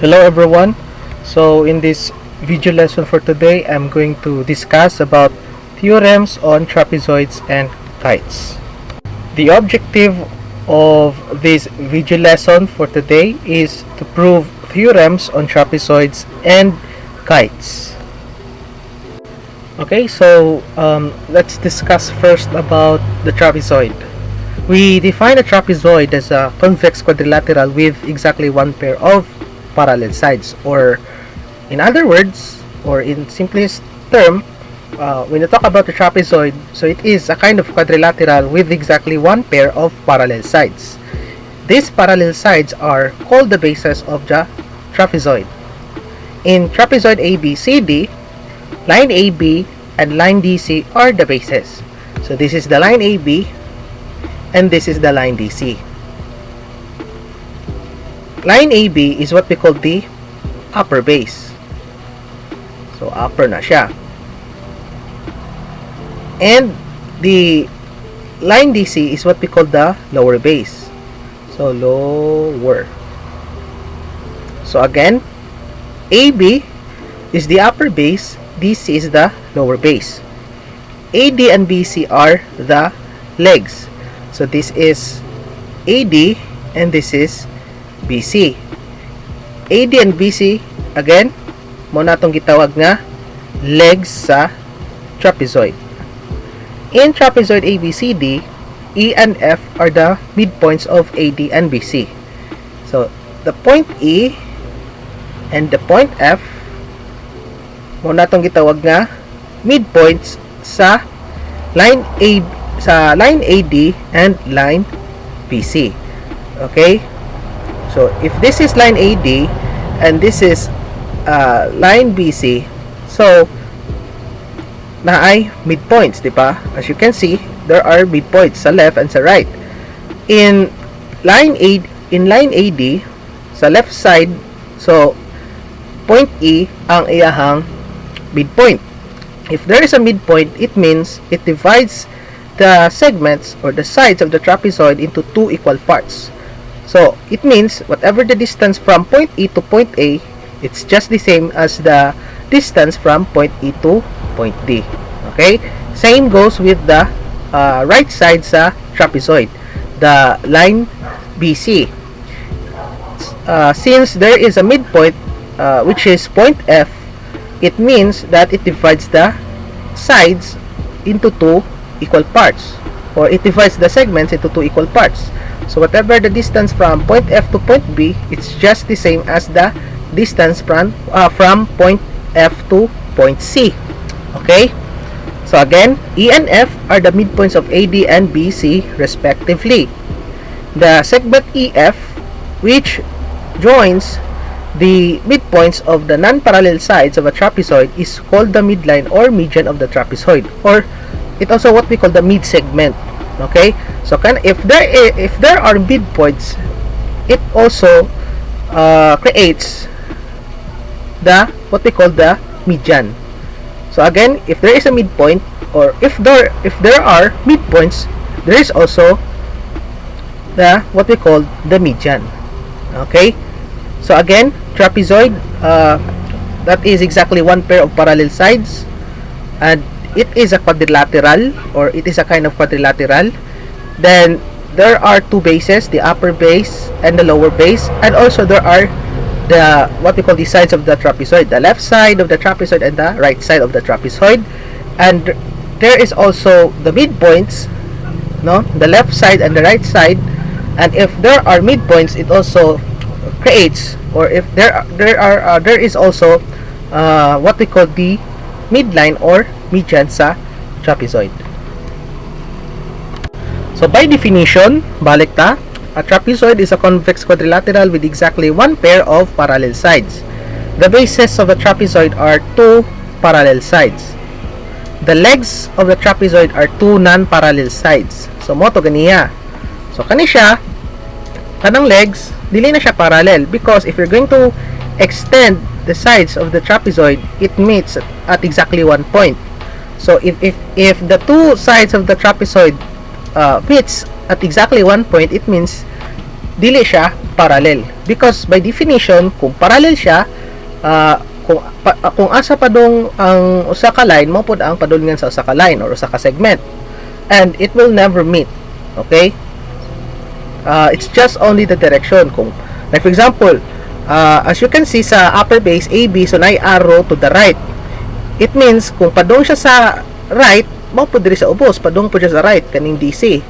Hello everyone. So in this video lesson for today, I'm going to discuss about theorems on trapezoids and kites. The objective of this video lesson for today is to prove theorems on trapezoids and kites. Okay, so let's discuss first about the trapezoid. We define a trapezoid as a convex quadrilateral with exactly one pair of parallel sides, or in other words, or in simplest term, when you talk about the trapezoid, so it is a kind of quadrilateral with exactly one pair of parallel sides. These parallel sides are called the bases of the trapezoid. In trapezoid ABCD, line AB and line DC are the bases. So this is the line AB and this is the line DC. Line AB is what we call the upper base. So upper na siya. And the line DC is what we call the lower base. So lower. So again, AB is the upper base, DC is the lower base. AD and BC are the legs. So this is AD and this is BC. AD and BC, again, mo natong gitawag nga legs sa trapezoid. In trapezoid ABCD, E and F are the midpoints of AD and BC. So the point E and the point F mo natong gitawag nga midpoints sa line AD and line BC. Okay? So if this is line AD and this is line BC, so naay midpoints, di ba? As you can see, there are midpoints sa left and sa right. In line AD sa left side, so point E ang iyahang midpoint. If there is a midpoint, it means it divides the segments or the sides of the trapezoid into two equal parts. So it means whatever the distance from point E to point A, it's just the same as the distance from point E to point D. Okay? Same goes with the right side sa trapezoid, the line BC. Since there is a midpoint, which is point F, it means that it divides the sides into two equal parts, or it divides the segments into two equal parts. So whatever the distance from point F to point B, it's just the same as the distance from point F to point C. Okay? So again, E and F are the midpoints of AD and BC respectively. The segment EF, which joins the midpoints of the non-parallel sides of a trapezoid, is called the midline or median of the trapezoid, or it also what we call the mid-segment. Okay, so if there are midpoints, it also creates the what we call the median. So again, if there is a midpoint, or if there are midpoints, there is also the what we call the median. Okay, so again, trapezoid, that is exactly one pair of parallel sides, and it is a quadrilateral, or it is a kind of quadrilateral. Then there are two bases, the upper base and the lower base, and also there are the what we call the sides of the trapezoid, the left side of the trapezoid and the right side of the trapezoid. And there is also the midpoints, no, the left side and the right side. And if there are midpoints, it also creates, or if there is also what we call the midline or median sa trapezoid. So by definition, balik ta, a trapezoid is a convex quadrilateral with exactly one pair of parallel sides. The bases of a trapezoid are two parallel sides. The legs of the trapezoid are two non-parallel sides. So mo to ganiya. So kani siya, kanang legs, dili na siya parallel, because if you're going to extend the sides of the trapezoid, it meets at exactly one point. So if the two sides of the trapezoid meets at exactly one point, it means dili siya parallel. Because by definition, kung parallel siya, kung asa padong ang usa ka line, mo pod ang padulngan sa usa ka line or usa ka segment. And it will never meet. Okay? It's just only the direction. Kung, like for example, as you can see sa upper base, AB, so na arrow to the right. It means, kung padung siya sa right, mo po diri sa ubos, padung po siya sa right, kaning DC.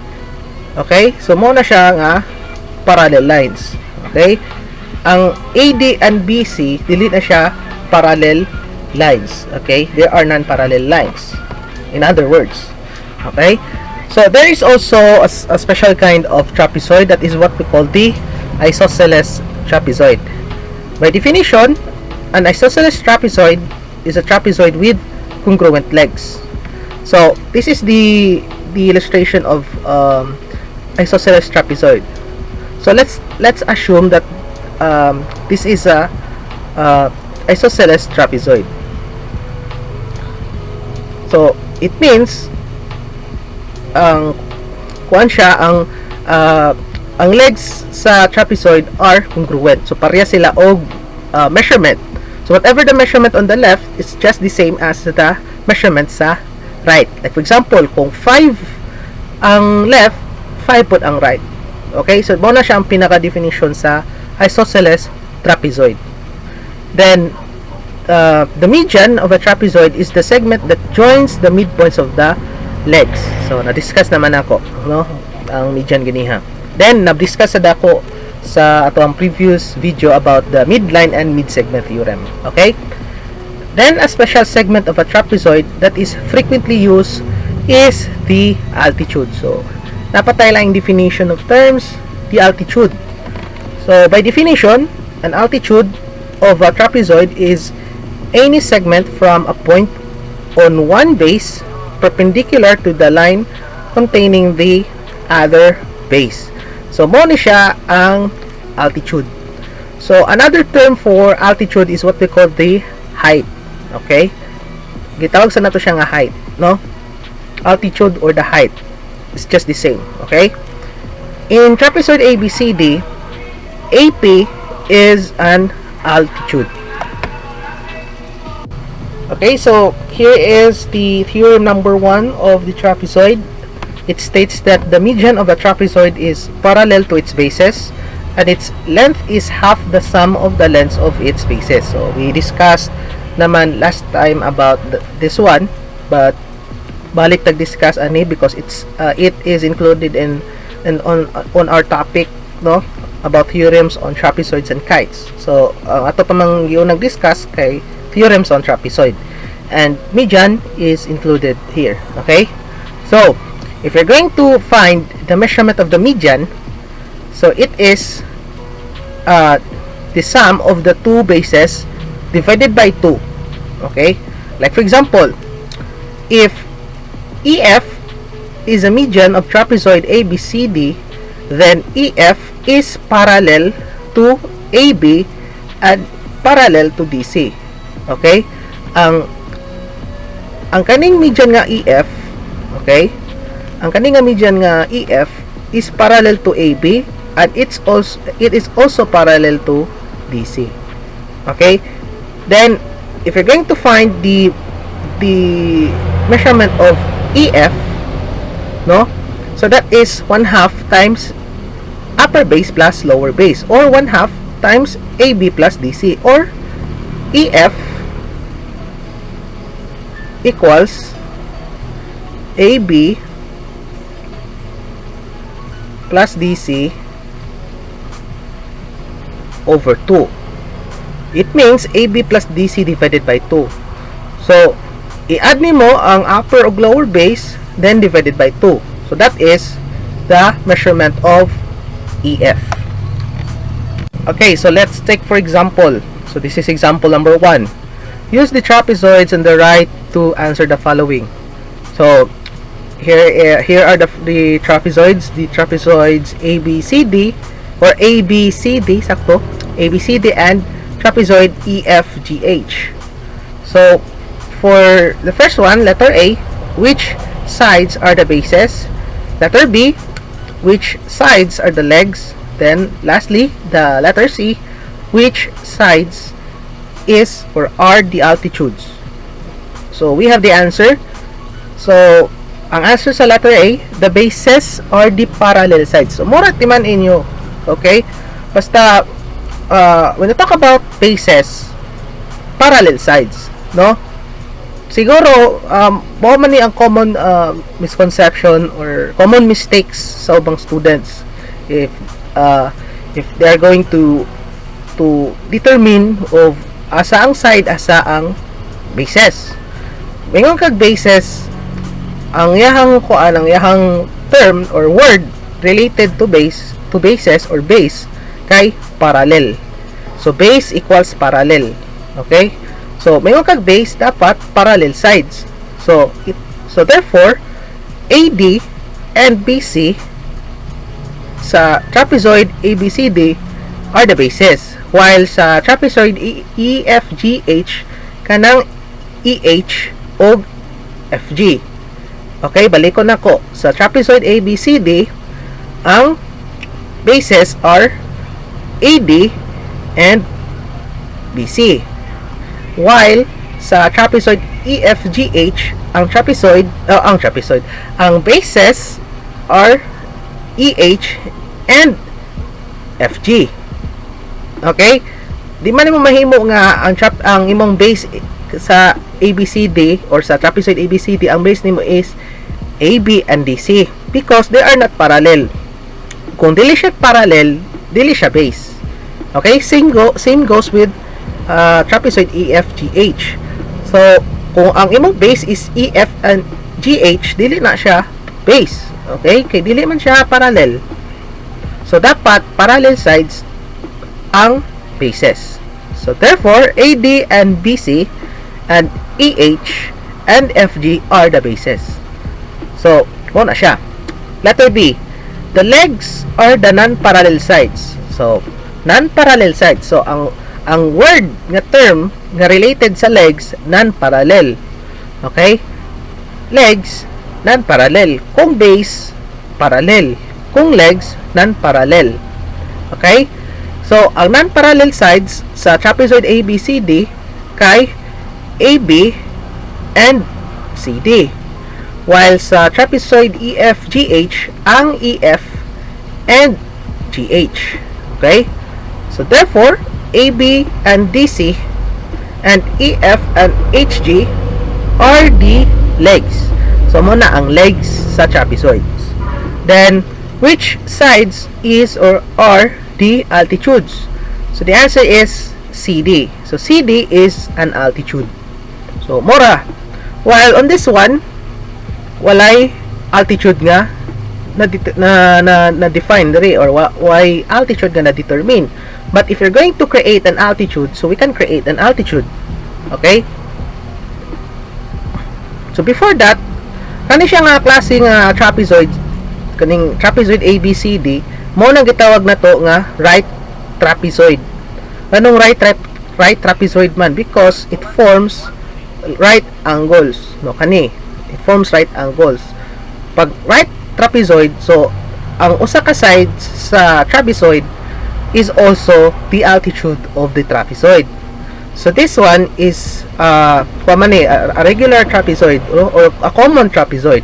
Okay? So, mo na siya nga parallel lines. Okay? Ang AD and BC, dili na siya parallel lines. Okay? They are non-parallel lines. In other words. Okay? So, there is also a special kind of trapezoid that is what we call the isosceles trapezoid. By definition, an isosceles trapezoid is a trapezoid with congruent legs. So, this is the illustration of isosceles trapezoid. So, let's assume that this is a isosceles trapezoid. So, it means ang legs sa trapezoid are congruent. So pareha sila og measurement. So whatever the measurement on the left is just the same as the measurement sa right. Like for example, kung 5 ang left, 5 pod ang right. Okay? So mo na siya ang pinaka definition sa isosceles trapezoid. Then the median of a trapezoid is the segment that joins the midpoints of the legs. So na-discuss naman ako, no, ang median ganiha. Then na-discuss sa dako sa atong previous video about the midline and mid-segment theorem. Okay? Then a special segment of a trapezoid that is frequently used is the altitude. So napatay lang yung definition of terms, the altitude. So by definition, an altitude of a trapezoid is any segment from a point on one base perpendicular to the line containing the other base. So, mo ni siya ang altitude. So, another term for altitude is what we call the height. Okay? Gitawag sa nato siya nga height, no? Altitude or the height. It's just the same. Okay? In trapezoid ABCD, AP is an altitude. Okay, so here is the theorem number 1 of the trapezoid. It states that the median of the trapezoid is parallel to its bases and its length is half the sum of the lengths of its bases. So we discussed naman last time about this one, but balik tag-discuss ani because it is included in on our topic, no, about theorems on trapezoids and kites. So ato pa mang yung nag-discuss kay theorems on trapezoid, and median is included here. Okay, so if you're going to find the measurement of the median, so it is the sum of the two bases divided by 2. Okay, like for example, if EF is a median of trapezoid ABCD, then EF is parallel to AB and parallel to DC. Okay? Ang kaning median nga EF, okay? Ang kaning nga median nga EF is parallel to AB and it is also parallel to DC. Okay? Then if you're going to find the measurement of EF, no? So that is 1/2 times upper base plus lower base, or 1/2 times AB plus DC, or EF equals AB plus DC over 2. It means AB plus DC divided by 2. So, i-add nimo ang upper o lower base, then divided by 2. So, that is the measurement of EF. Okay, so let's take for example. So, this is example number 1. Use the trapezoids on the right to answer the following. So, here are the trapezoids. The trapezoids ABCD or ABCD, sakto, ABCD and trapezoid EFGH. So, for the first one, letter A, which sides are the bases? Letter B, which sides are the legs? Then lastly, the letter C, which sides is or are the altitudes. So we have the answer. So ang answer sa letter A, the bases are the parallel sides. So mura timan inyo. Okay? Basta when you talk about bases, parallel sides, no? Siguro mo man ni ang common misconception or common mistakes sa ubang students if they are going to determine of asa ang side, asa ang bases. Mingon kag bases, ang yahang kuan, ang yahang term or word related to bases or base kay parallel. So base equals parallel. Okay? So mingon kag base, dapat parallel sides. So therefore AD and BC sa trapezoid ABCD are the bases, while sa trapezoid EFGH kanang EH o FG. Okay, balik ko na ko. Sa trapezoid ABCD, ang bases are AD and BC. While sa trapezoid EFGH, ang bases are EH and FG. Okay? Di man mo mahimo nga ang imong base sa ABCD or sa trapezoid ABCD, ang base nimo is AB and DC because they are not parallel. Kung dili siya parallel, dili siya base. Okay? Same goes with trapezoid EFGH. So, kung ang imong base is EF and GH, dili na siya base. Okay? Kay dili man siya parallel. So, dapat parallel sides ang bases. So, therefore, AD and BC and EH and FG are the bases. So, mo na siya. Letter B. The legs are the non-parallel sides. So, non-parallel sides. So, ang word nga term nga related sa legs, non-parallel. Okay? Legs, non-parallel. Kung base, parallel. Kung legs, non-parallel. Okay? So, ang non-parallel sides sa trapezoid ABCD kay AB and CD. While sa trapezoid EFGH, ang EF and GH. Okay? So, therefore, AB and DC and EF and HG are the legs. So, muna ang legs sa trapezoids. Then, which sides is or are the altitudes? So, the answer is CD. So, CD is an altitude. So, mura. While on this one, walay altitude nga na define diri or why altitude nga na determine. But if you're going to create an altitude, so we can create an altitude. Okay? So before that, kani siya nga klase nga trapezoid, kaning trapezoid ABCD, mo nang gitawag na to nga right trapezoid. Anong right trapezoid man? Because it forms right angles. No, kani. It forms right angles. Pag right trapezoid, so ang usa ka sides sa trapezoid is also the altitude of the trapezoid. So this one is a regular trapezoid or a common trapezoid.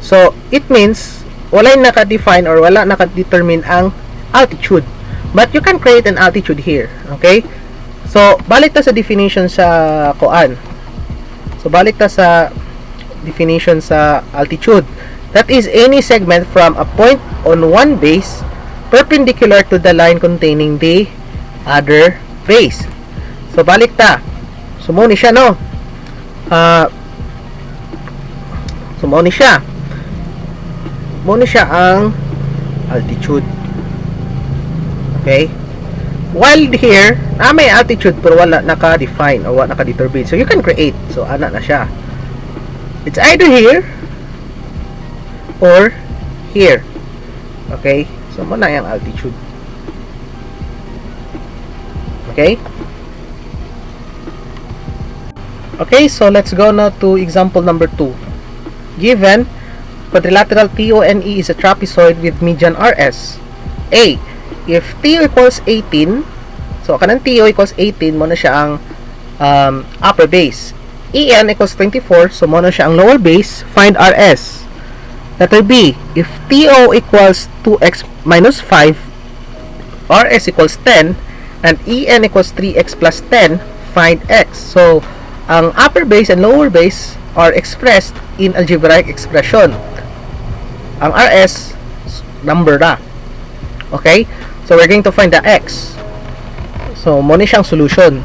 So it means wala naka-define or wala naka-determine ang altitude. But you can create an altitude here. Okay? So balik ta sa definition sa kuan. So balik ta sa definition sa altitude. That is any segment from a point on one base perpendicular to the line containing the other base. So balik ta. So mo ni siya no. So mo ni siya. Mo ni siya ang altitude. Okay? While here, may altitude pero wala naka-define or wala naka-determine. So you can create. So ana na siya. It's either here or here. Okay? So, muna yung altitude. Okay? Okay, so let's go now to example number 2. Given, quadrilateral TONE is a trapezoid with median RS. A. if TO equals 18, so kanang TO equals 18, mo na siya ang upper base. EN equals 24, so mo na siya ang lower base. Find RS. Letter B, if TO equals 2x minus 5, RS equals 10, and EN equals 3x plus 10, find X. So, ang upper base and lower base are expressed in algebraic expression. Ang RS, number na. Okay? So, we're going to find the X. So, mo ni siyang solution.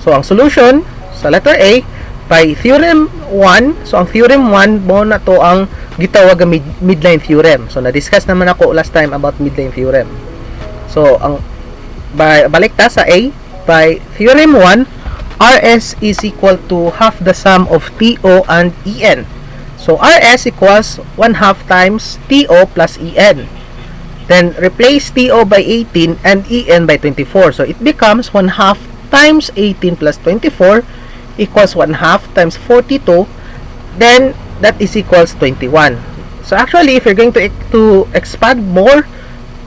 So, ang solution sa letter A by theorem 1. So, ang theorem 1 mo na to ang gitawag ang midline theorem. So, na-discuss naman ako last time about midline theorem. So, ang balik ta sa A by theorem 1, RS is equal to half the sum of TO and EN. So, RS equals 1/2 times TO plus EN. Then, replace TO by 18 and EN by 24. So, it becomes 1/2 times 18 plus 24 equals 1/2 times 42. Then, that is equals 21. So, actually, if you're going to expand more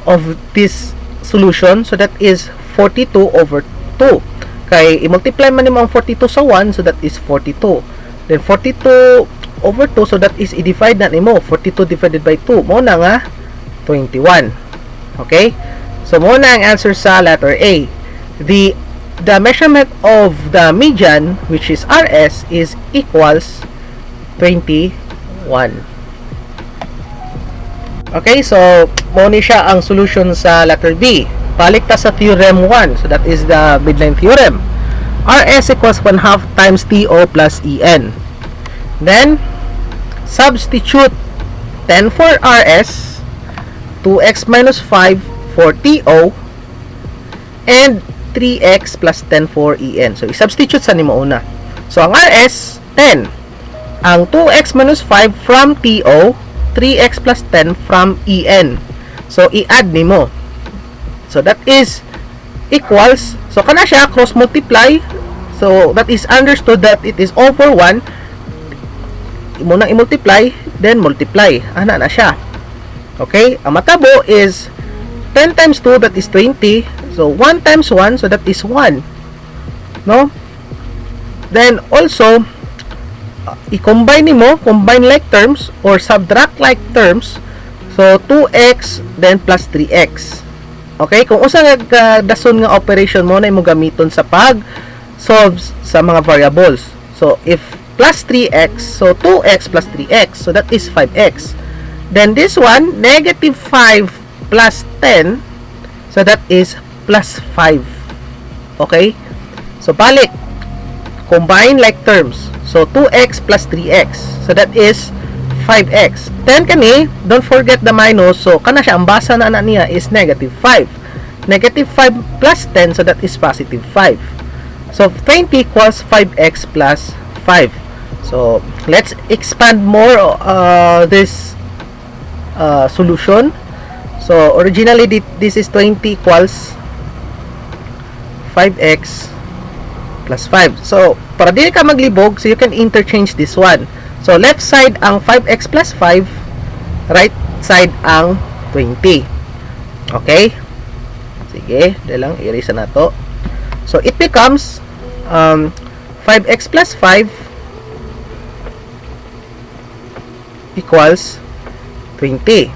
of this solution, so that is 42 over 2. Kay, i-multiply man mo ang 42 sa 1, so that is 42. Then, 42 over 2, so that is i-divide na nimo. 42 divided by 2. Mo na nga, 21. Okay? So, mo na ang answer sa letter A. The measurement of the median, which is RS, is equals 21. Okay, so mo ni siya ang solution sa letter B. Balik ta sa theorem 1. So that is the midline theorem. RS equals 1/2 times TO plus EN. Then, substitute 10 for RS, 2x minus 5 for TO, and 3x plus 10 for EN. So, i-substitute sa nimo una. So, ang RS, 10. Ang 2x minus 5 from TO, 3x plus 10 from EN. So, i-add nimo. So, that is equals, so, kana siya, cross-multiply. So, that is understood that it is over 1. Munang i-multiply, then multiply. Ana na siya. Okay? Ang matabo is 10 times 2, that is 20. So, 1 times 1, so that is 1. No? Then, also, i-combine mo, combine like terms, or subtract like terms. So, 2x, then plus 3x. Okay? Kung usa nga dason nga operation mo na imo gamiton sa pag-solve sa mga variables. So, if plus 3x, so 2x plus 3x, so that is 5x. Then, this one, negative 5 plus 10, so that is plus 5. Okay? So, balik. Combine like terms. So, 2x plus 3x. So, that is 5x. 10 kani, don't forget the minus. So, kana siya, ang basa na niya is negative 5. Negative 5 plus 10, so that is positive 5. So, 20 equals 5x plus 5. So, let's expand more this solution. So, originally, this is 20 equals 5x plus 5. So, para di ka maglibog, so you can interchange this one. So, left side ang 5x plus 5, right side ang 20. Okay? Sige, dalang erase na to. So, it becomes 5x plus 5 equals 20.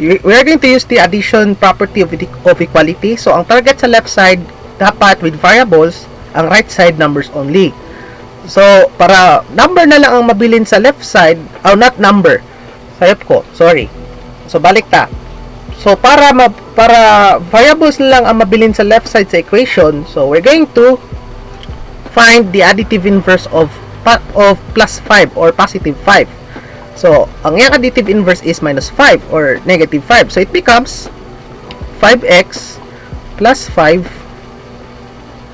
We are going to use the addition property of equality. So, ang target sa left side, dapat with variables, ang right side numbers only. So, para number na lang ang mabilin sa left side, not number. Sayop ko, sorry. So, balik ta. So, para variables na lang ang mabilin sa left side sa equation, so we're going to find the additive inverse of plus 5 or positive 5. So, ang yung additive inverse is minus 5 or negative 5. So, it becomes 5x plus 5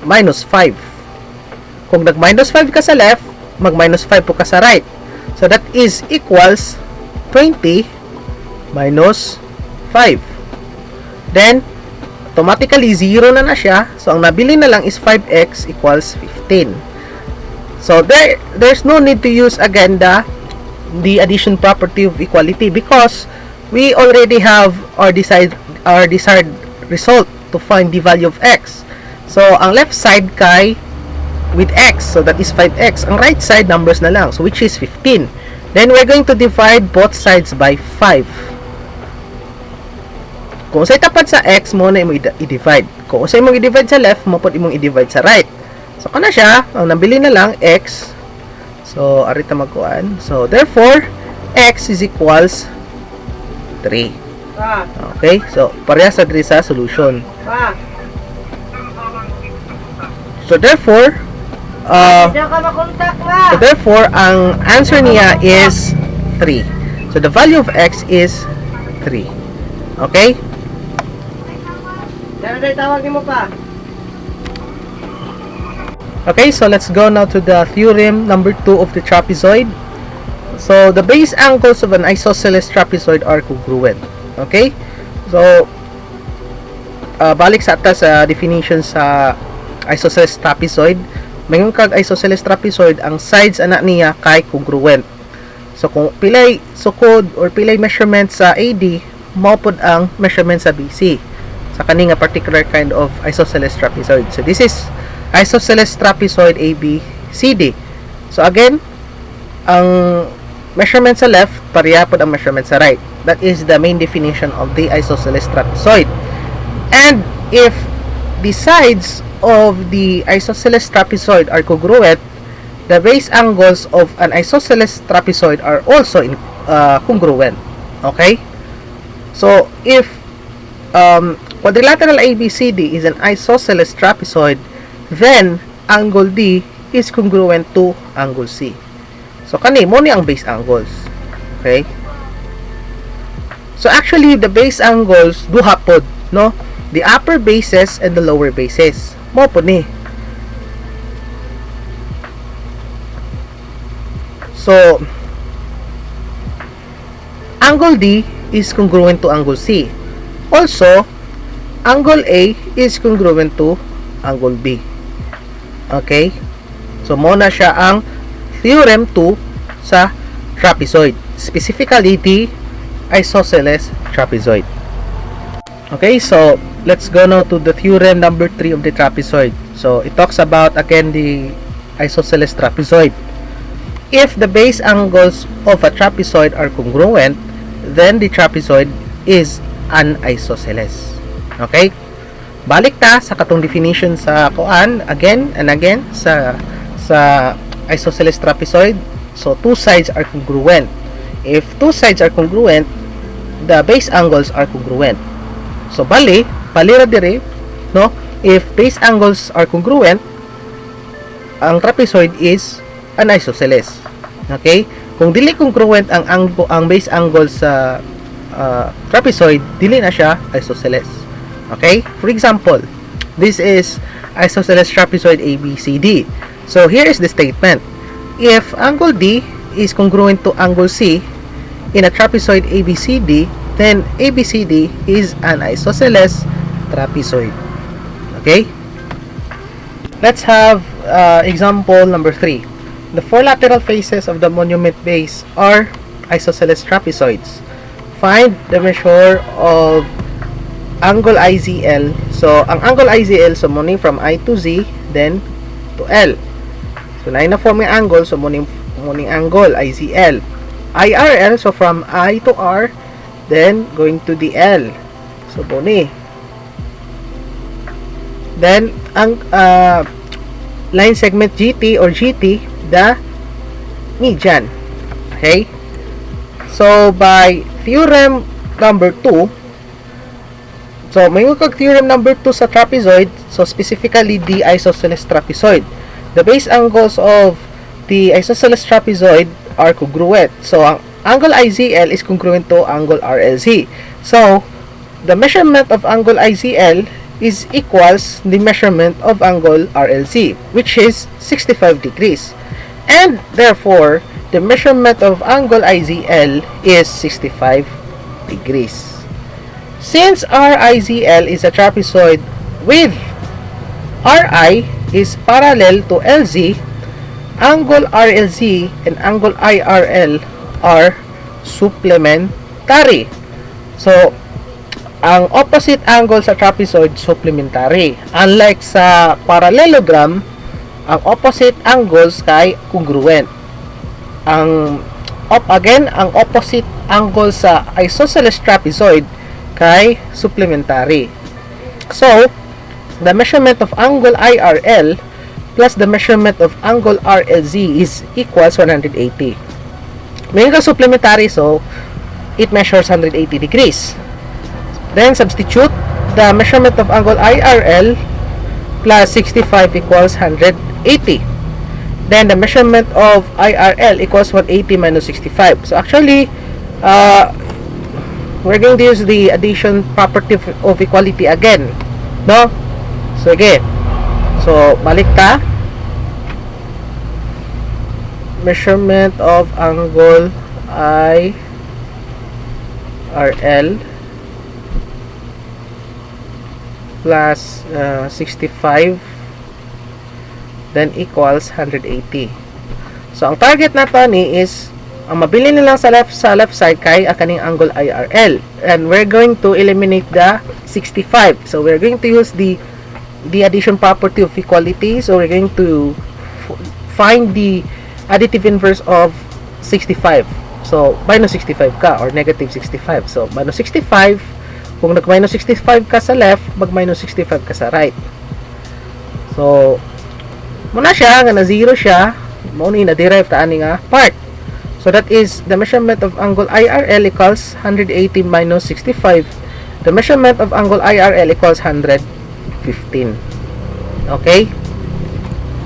minus 5. Kung nag-minus 5 ka sa left, mag-minus 5 po ka sa right. So, that is equals 20 minus 5. Then, automatically, 0 na siya. So, ang nabili na lang is 5x equals 15. So there's no need to use again the addition property of equality because we already have our desired result to find the value of x. So ang left side kay with x, so that is 5x. Ang right side numbers na lang, so which is 15. Then we're going to divide both sides by 5. Kung sa'y tapat sa x mo na imong i-divide. Kung sa'y imong i-divide sa left mo pod imong i-divide sa right. So kana siya, ang nabili na lang x. So arita magkuan. So therefore x is equals 3. Okay? So parehas sa diri sa solution. So therefore ang answer niya is 3. So the value of x is 3. Okay? Tawag mo pa. Okay, so let's go now to the theorem number 2 of the trapezoid. So the base angles of an isosceles trapezoid are congruent. Okay? So balik sa atas sa definition sa isosceles trapezoid. Mayroon kag isosceles trapezoid, ang sides ana niya kay congruent. So kung pilay sukod or pilay measurement sa AD, mao pod ang measurement sa BC sa kani nga particular kind of isosceles trapezoid. So this is isosceles trapezoid ABCD. So again, ang measurement sa left pareha pod ang measurement sa right. That is the main definition of the isosceles trapezoid. And if the sides of the isosceles trapezoid are congruent, the base angles of an isosceles trapezoid are also congruent. Okay? So if quadrilateral ABCD is an isosceles trapezoid, then angle D is congruent to angle C. So kani mo ni ang base angles. Okay? So actually the base angles duha pod, no? The upper bases and the lower bases. Mo pod ni. So angle D is congruent to angle C. Also, angle A is congruent to angle B. Okay? So, mo na siya ang theorem 2 sa trapezoid. Specifically, the isosceles trapezoid. Okay, so let's go now to the theorem number 3 of the trapezoid. So, it talks about, again, the isosceles trapezoid. If the base angles of a trapezoid are congruent, then the trapezoid is an isosceles. Okay? Balik ta sa katong definition sa kuan again and again sa isosceles trapezoid. So two sides are congruent. If two sides are congruent, the base angles are congruent. So bali palira dire, no? If base angles are congruent, ang trapezoid is an isosceles. Okay? Kung dili congruent ang base angle sa trapezoid, dili na siya isosceles. Okay? For example, this is isosceles trapezoid ABCD. So here is the statement. If angle D is congruent to angle C in a trapezoid ABCD, then ABCD is an isosceles trapezoid. Okay? Let's have example number 3. The four lateral faces of the monument base are isosceles trapezoids. Find the measure of angle IZL. So, ang angle IZL, so muna from I to Z, then to L. So, na-form yung angle, so muna angle IZL. IRL, so from I to R, then going to the L. So, muna. Then, ang line segment GT or GT, the median. Okay? So, by theorem number 2, so may kag theorem number 2 sa trapezoid, so specifically the isosceles trapezoid. The base angles of the isosceles trapezoid are congruent. So, ang angle IZL is congruent to angle RLZ. So, the measurement of angle IZL is equals the measurement of angle RLZ, which is 65 degrees. And therefore, the measurement of angle IZL is 65 degrees. Since RIZL is a trapezoid with RI is parallel to LZ, angle RLZ and angle IRL are supplementary. So, ang opposite angle sa trapezoid supplementary. Unlike sa parallelogram, ang opposite angles kay congruent. Ang opposite angle sa isosceles trapezoid kay supplementary. So, the measurement of angle IRL plus the measurement of angle RLZ is equals 180. Ngayon ka supplementary, so it measures 180 degrees. Then substitute the measurement of angle IRL plus 65 equals 180. Then the measurement of IRL equals 180 minus 65. So actually, we're going to use the addition property of equality again. No? So again, so balik ta. Measurement of angle IRL plus 65 then equals 180. So ang target nato ni is ang mabili nilang sa left side kay ang kaning angle IRL, and we're going to eliminate the 65. So we're going to use the addition property of equality. So we're going to find the additive inverse of 65. So minus 65 ka or negative 65. So minus 65, kung nag-minus 65 ka sa left, mag-minus 65 ka sa right. So, muna siya, nga na 0 siya, muna na-derive ta ani nga part. So, that is, the measurement of angle IRL equals 180 minus 65. The measurement of angle IRL equals 115. Okay?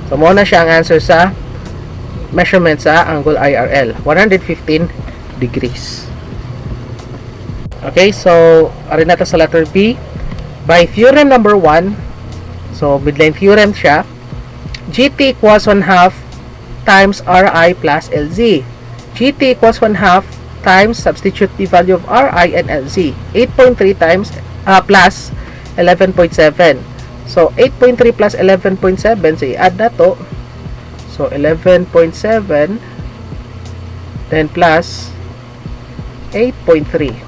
So, muna siya ang answer sa measurement sa angle IRL. 115 degrees. Okay, so arin natin sa letter B. By theorem number 1, so midline theorem siya, GT equals 1/2 times RI plus LZ. GT equals 1/2 times, substitute the value of RI and LZ. 8.3 times plus 11.7. So 8.3 plus 11.7, so i-add na to. So 11.7 then plus 8.3.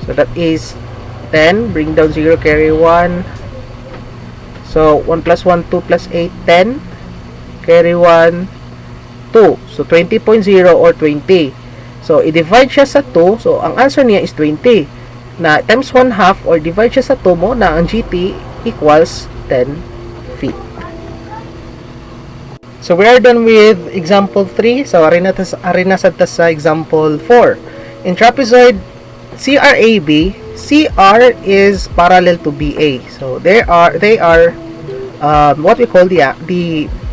So that is 10, bring down 0, carry 1. So 1 plus 1, 2 plus 8, 10. Carry 1, 2. So 20.0 or 20. So i-divide siya sa 2. So ang answer niya is 20. Na times 1/2 or divide siya sa 2 mo, na ang GT equals 10 feet. So we are done with example 3. So arin na sa example 4. In trapezoid CRAB, CR is parallel to BA. So they are what we call the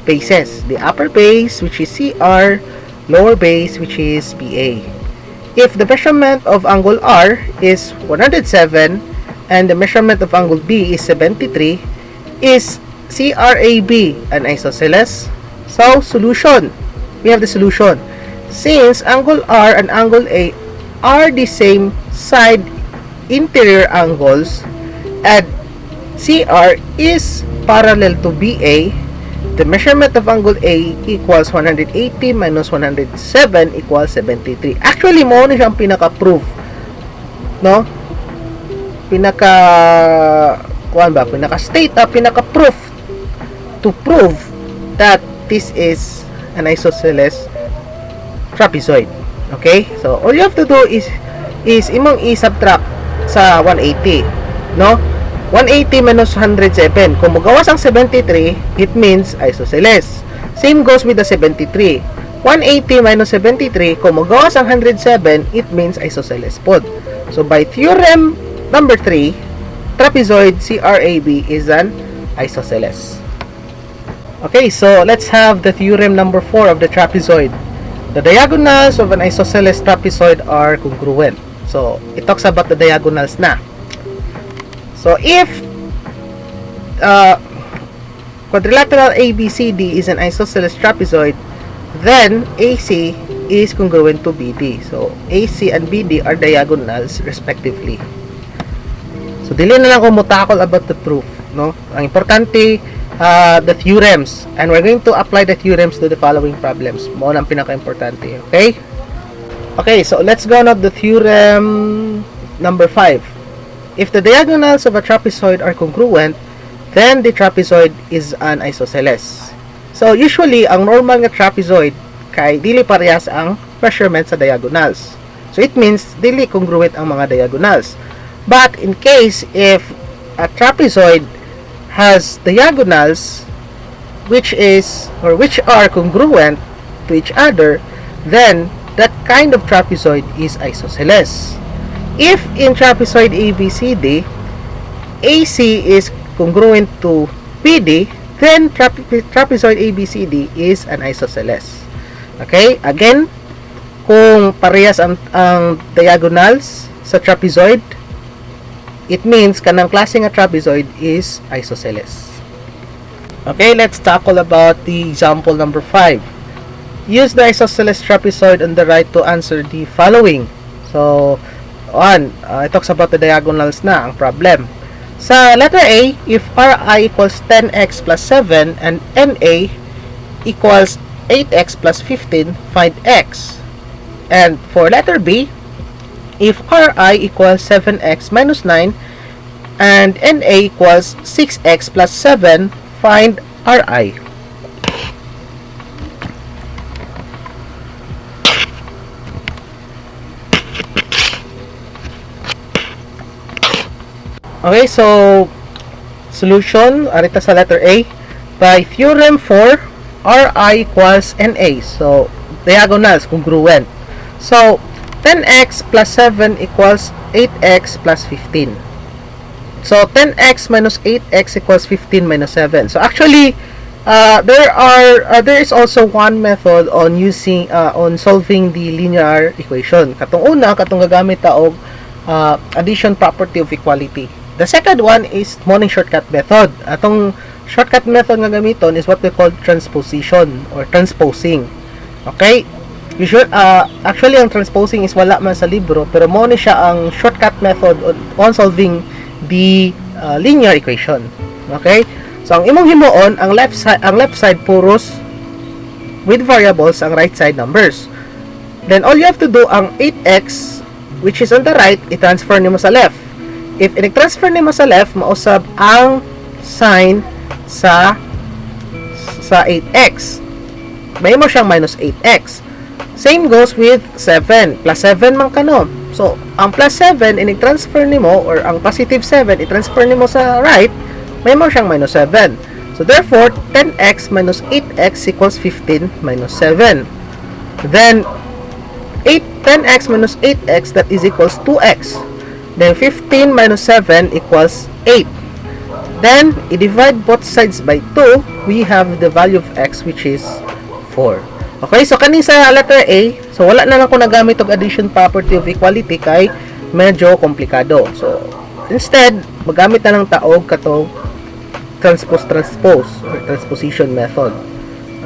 bases. The upper base, which is CR, lower base, which is BA. If the measurement of angle R is 107 and the measurement of angle B is 73, is CRAB an isosceles? So solution. We have the solution. Since angle R and angle A are the same side interior angles and CR is parallel to BA, the measurement of angle A equals 180 minus 107 equals 73. Actually, mo na siyang pinaka-proof. No? Pinaka-proof to prove that this is an isosceles trapezoid. Okay? So, all you have to do is imong i-subtract sa 180. No? 180 minus 107. Kung magawas ang 73, it means isosceles. Same goes with the 73. 180 minus 73, kung magawas ang 107, it means isosceles pod. So, by theorem number 3, trapezoid CRAB is an isosceles. Okay, so let's have the theorem number 4 of the trapezoid. The diagonals of an isosceles trapezoid are congruent. So, it talks about the diagonals na. So, if quadrilateral ABCD is an isosceles trapezoid, then AC is congruent to BD. So, AC and BD are diagonals respectively. So, dili na lang ko mutakol about the proof, no? Ang importante, the theorems, and we're going to apply the theorems to the following problems. Mo ang pinaka-importante, okay? Okay, so let's go now to theorem number 5. If the diagonals of a trapezoid are congruent, then the trapezoid is an isosceles. So usually ang normal nga trapezoid kay dili parehas ang measurement sa diagonals. So it means dili congruent ang mga diagonals. But in case if a trapezoid has diagonals which are congruent to each other, then that kind of trapezoid is isosceles. If in trapezoid ABCD, AC is congruent to PD, then trapezoid ABCD is an isosceles. Okay? Again, kung parehas ang diagonals sa trapezoid, it means kanang klase nga trapezoid is isosceles. Okay, let's tackle about the example number 5. Use the isosceles trapezoid on the right to answer the following. So, it talks about the diagonals na ang problem. Sa letter A, if Ri equals 10x plus 7 and Na equals 8x plus 15, find x. And for letter B, if Ri equals 7x minus 9 and Na equals 6x plus 7, find Ri. Okay, so solution arita sa letter A. By theorem 4, Ri equals Na. So diagonals congruent. So 10x plus 7 equals 8x plus 15. So 10x minus 8x equals 15 minus 7. So actually there is also one method on solving the linear equation. Katong una katong gagamit ta og addition property of equality. The second one is Moning shortcut method. Atong shortcut method nga gamiton is what we call transposition or transposing. Okay? Actually, ang transposing is wala man sa libro, pero mo ni siya ang shortcut method on solving the linear equation. Okay? So, ang imong himuon, ang left side puros with variables, ang right side numbers. Then, all you have to do, ang 8x, which is on the right, i-transfer nimo sa left. If i-transfer nimo sa left, mausab ang sign sa 8x. May mo siyang minus 8x. Same goes with 7. Plus 7 man kano. So, ang plus 7, i-transfer nimo, or ang positive 7, i-transfer nimo sa right, may mo siyang minus 7. So, therefore, 10x minus 8x equals 15 minus 7. Then, 10x minus 8x, that is equals 2x. Then 15 minus 7 equals 8. Then, i-divide both sides by 2, we have the value of x, which is 4. Okay, so kaning sa letter A, so wala na lang ko nagamit og addition property of equality kay medyo komplikado. So, instead, magamit na lang taog katong transpose or transposition method.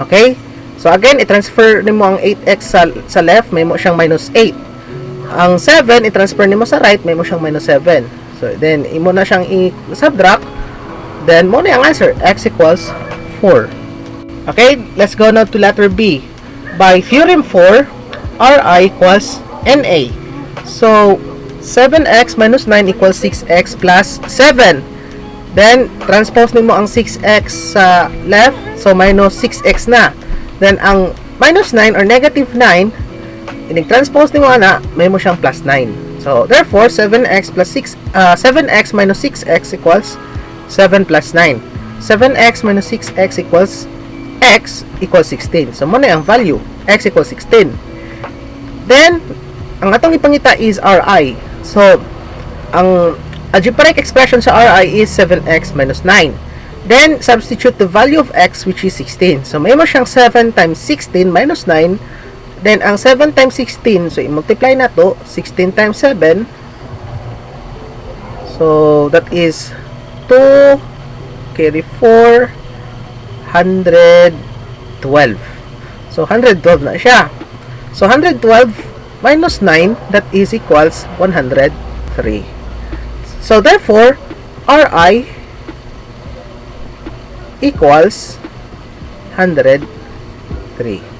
Okay? So, again, i-transfer nimo ang 8x sa left, may mo siyang minus 8. Ang 7, i-transfer nimo sa right, may mo siyang minus 7. So, then, imo na siyang i-subtract. Then, mo na ang answer. X equals 4. Okay, let's go now to letter B. By theorem 4, Ri equals Na. So, 7x minus 9 equals 6x plus 7. Then, transpose nimo ang 6x sa left. So, minus 6x na. Then, ang minus 9 or negative 9, i-transpose nimo ana, may mo siyang plus 9. So, therefore, 7x minus 6x equals 7 plus 9. 7x minus 6x equals x equals 16. So, muna ang value. X equals 16. Then, ang atong ipangita is Ri. So, ang algebraic expression sa Ri is 7x minus 9. Then, substitute the value of x, which is 16. So, may mo siyang 7 times 16 minus 9. Then, ang 7 times 16, so, i-multiply na to, 16 times 7. So, that is 2, carry 4, 112. So, 112 na siya. So, 112 minus 9, that is equals 103. So, therefore, Ri equals 103.